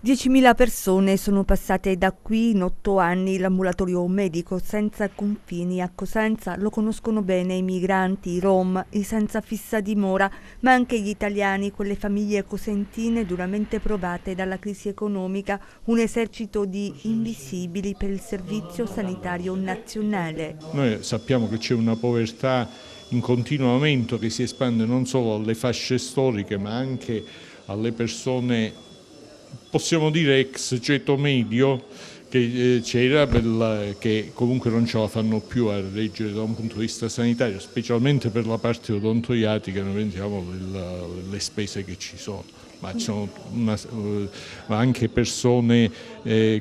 10.000 persone sono passate da qui in 8 anni. L'ambulatorio medico senza confini a Cosenza lo conoscono bene i migranti, i rom, i senza fissa dimora, ma anche gli italiani, quelle famiglie cosentine duramente provate dalla crisi economica, un esercito di invisibili per il Servizio Sanitario Nazionale. Noi sappiamo che c'è una povertà in continuo aumento che si espande non solo alle fasce storiche ma anche alle persone, possiamo dire ex ceto medio, che c'era, che comunque non ce la fanno più a reggere da un punto di vista sanitario, specialmente per la parte odontoiatrica. Noi pensiamo le spese che ci sono, ma ci sono ma anche persone,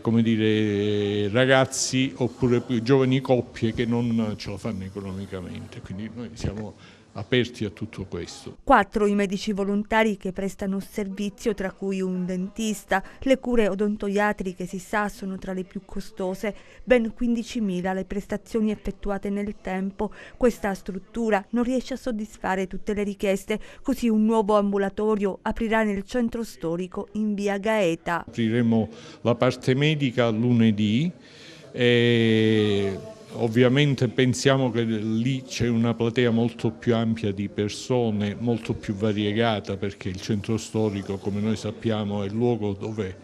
come dire, ragazzi oppure più giovani coppie che non ce la fanno economicamente, quindi noi siamo aperti a tutto questo. 4 i medici volontari che prestano servizio, tra cui un dentista. Le cure odontoiatriche, si sa, sono tra le più costose, ben 15.000 le prestazioni effettuate nel tempo. Questa struttura non riesce a soddisfare tutte le richieste, così un nuovo ambulatorio aprirà nel centro storico in via Gaeta. Apriremo la parte medica lunedì. Ovviamente pensiamo che lì c'è una platea molto più ampia di persone, molto più variegata, perché il centro storico, come noi sappiamo, è il luogo dove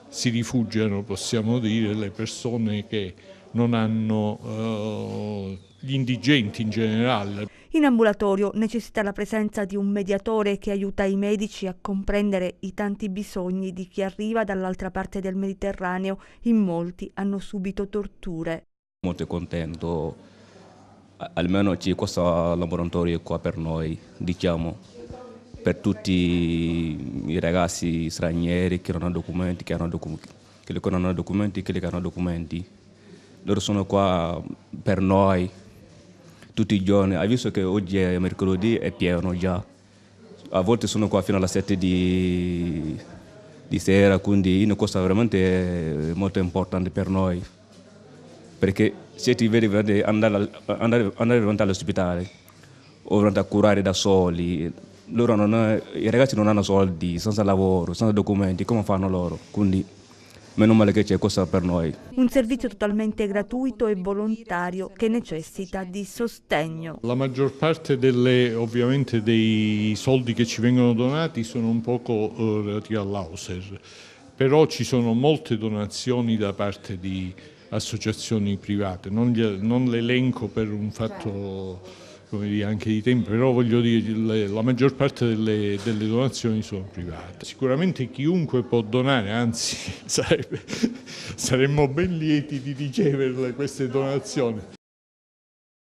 si rifugiano, possiamo dire, le persone che non hanno, gli indigenti in generale. In ambulatorio necessita la presenza di un mediatore che aiuta i medici a comprendere i tanti bisogni di chi arriva dall'altra parte del Mediterraneo. In molti hanno subito torture. Molto contento, almeno c'è questo laboratorio qua per noi, diciamo, per tutti i ragazzi stranieri che non hanno documenti, quelli che non hanno documenti, quelli che hanno documenti. Loro sono qua per noi tutti i giorni. Hai visto che oggi è mercoledì, è pieno già. A volte sono qua fino alle 7 di sera, quindi una cosa veramente molto importante per noi. Perché se ti vedi andare davanti all'ospedale o davanti a curare da soli, i ragazzi non hanno soldi, senza lavoro, senza documenti, come fanno loro? Quindi meno male che c'è questo per noi. Un servizio totalmente gratuito e volontario che necessita di sostegno. La maggior parte ovviamente dei soldi che ci vengono donati sono un poco relativi all'Auser, però ci sono molte donazioni da parte di associazioni private. Non le elenco per un fatto, come dire, anche di tempo, però voglio dire la maggior parte delle donazioni sono private. Sicuramente chiunque può donare, anzi saremmo ben lieti di riceverle queste donazioni.